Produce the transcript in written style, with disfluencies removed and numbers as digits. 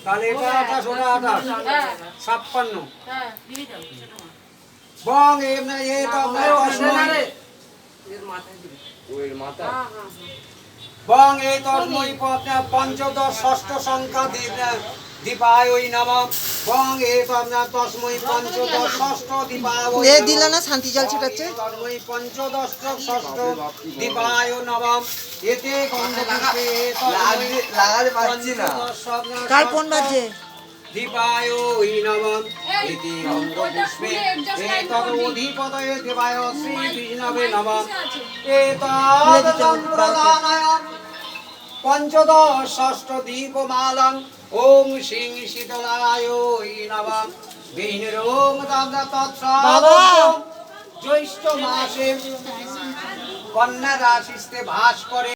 তাহলে এটা 28 ওটা 58 বং এমনি এ তো আপনার বং এই তন্ময় আপনার পঞ্চদশ ষষ্ঠ সংখ্যা দীপায় ওই নমঃ বং এই তো আপনার তস্মৈ পঞ্চদশ ষষ্ঠ দীপায় এ দিল না শান্তি জল ছিটাচ্ছে তন্ময় পঞ্চদশ ষষ্ঠ দীপায় নমঃ এতে গন্ধপুষ্পে লাগাতে পারছি না কার ফোন বাজছে দীপায় ওই নমঃ ইতি গন্ধপুষ্পে এতদধিপতয়ে দেবায় শ্রী বিষ্ণবে নমঃ এতদপ্রদানায় পঞ্চদশ ষষ্ঠ দীপমালং ওম সিং শীতলায় নমঃ বিষ্ণুরোং তৎসৎ জ্যৈষ্ঠ মাসে কন্যা রাশিতে ভাস করে।